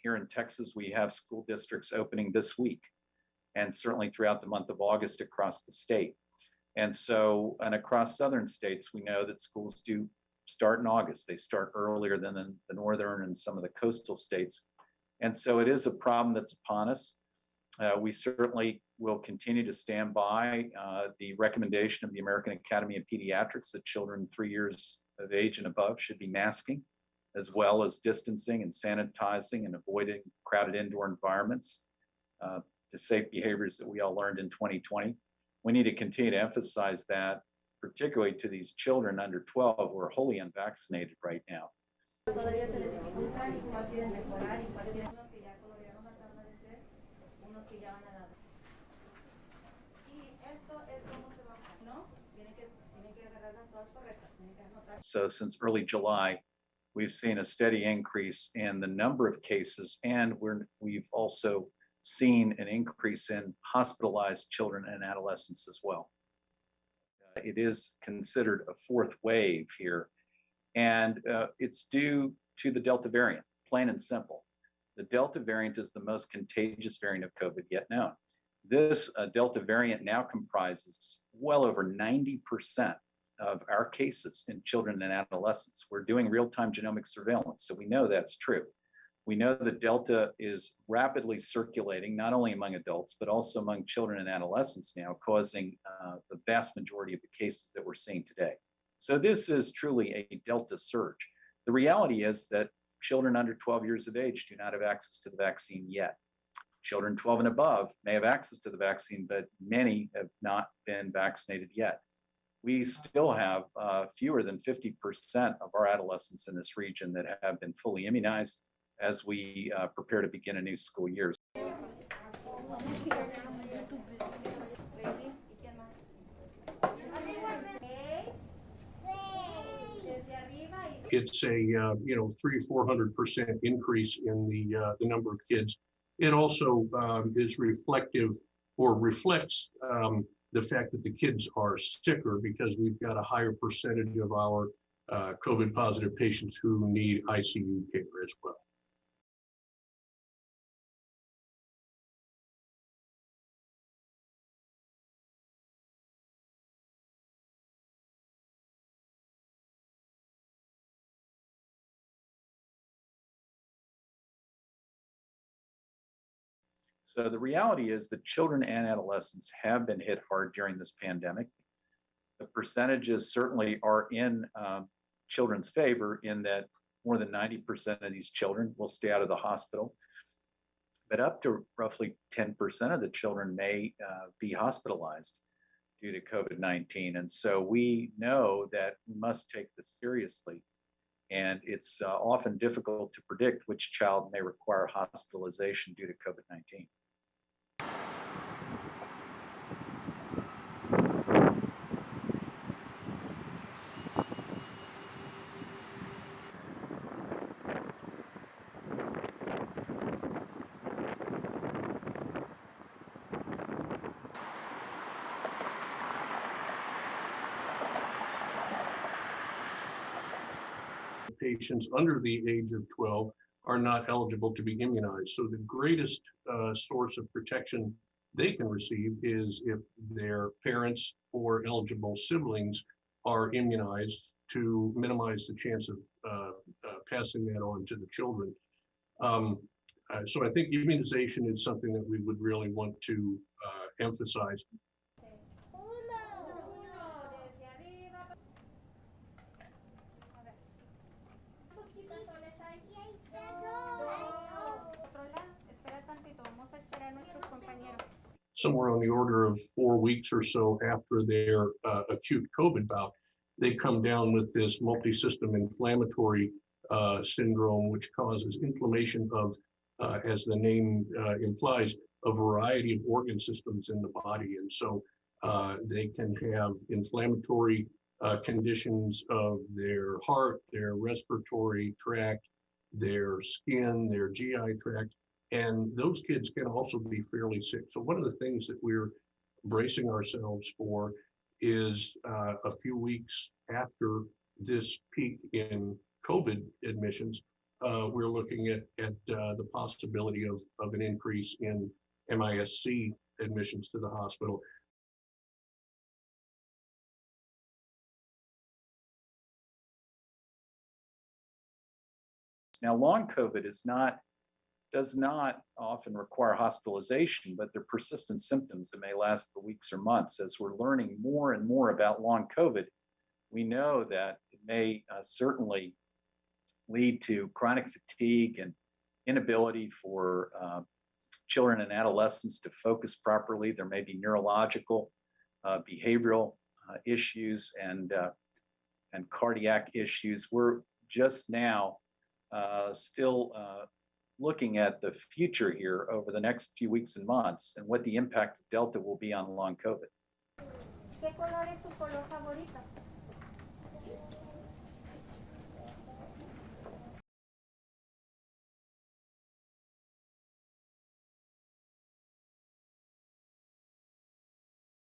here in Texas, we have school districts opening this week, and certainly throughout the month of August across the state. And so, and across southern states, we know that schools do start in August. They start earlier than in the northern and some of the coastal states. And so it is a problem that's upon us. We certainly will continue to stand by the recommendation of the American Academy of Pediatrics that children 3 years of age and above should be masking, as well as distancing and sanitizing and avoiding crowded indoor environments, to safe behaviors that we all learned in 2020. We need to continue to emphasize that, particularly to these children under 12 who are wholly unvaccinated right now. So since early July, we've seen a steady increase in the number of cases, and we've also seen an increase in hospitalized children and adolescents as well. It is considered a fourth wave here, and it's due to the Delta variant, plain and simple. The Delta variant is the most contagious variant of COVID yet known. This Delta variant now comprises well over 90% of our cases in children and adolescents. We're doing real-time genomic surveillance, so we know that's true. We know that Delta is rapidly circulating, not only among adults, but also among children and adolescents now, causing the vast majority of the cases that we're seeing today. So this is truly a Delta surge. The reality is that children under 12 years of age do not have access to the vaccine yet. Children 12 and above may have access to the vaccine, but many have not been vaccinated yet. We still have fewer than 50% of our adolescents in this region that have been fully immunized as we prepare to begin a new school year. It's a 300-400% increase in the number of kids. It also is reflective or reflects the fact that the kids are sicker because we've got a higher percentage of our COVID positive patients who need ICU care as well. So the reality is that children and adolescents have been hit hard during this pandemic. The percentages certainly are in children's favor in that more than 90% of these children will stay out of the hospital, but up to roughly 10% of the children may be hospitalized due to COVID-19. And so we know that we must take this seriously. And it's often difficult to predict which child may require hospitalization due to COVID-19. Patients under the age of 12 are not eligible to be immunized. So the greatest source of protection they can receive is if their parents or eligible siblings are immunized to minimize the chance of passing that on to the children. So I think immunization is something that we would really want to emphasize. Somewhere on the order of 4 weeks or so after their acute COVID bout, they come down with this multisystem inflammatory syndrome, which causes inflammation of, as the name implies, a variety of organ systems in the body. And so they can have inflammatory conditions of their heart, their respiratory tract, their skin, their GI tract. And those kids can also be fairly sick. So one of the things that we're bracing ourselves for is a few weeks after this peak in COVID admissions, we're looking at the possibility of an increase in MISC admissions to the hospital. Now, long COVID does not often require hospitalization, but they're persistent symptoms that may last for weeks or months. As we're learning more and more about long COVID, we know that it may certainly lead to chronic fatigue and inability for children and adolescents to focus properly. There may be neurological, behavioral issues and cardiac issues. We're just now still looking at the future here over the next few weeks and months and what the impact of Delta will be on long COVID. ¿Qué color es tu color favorito?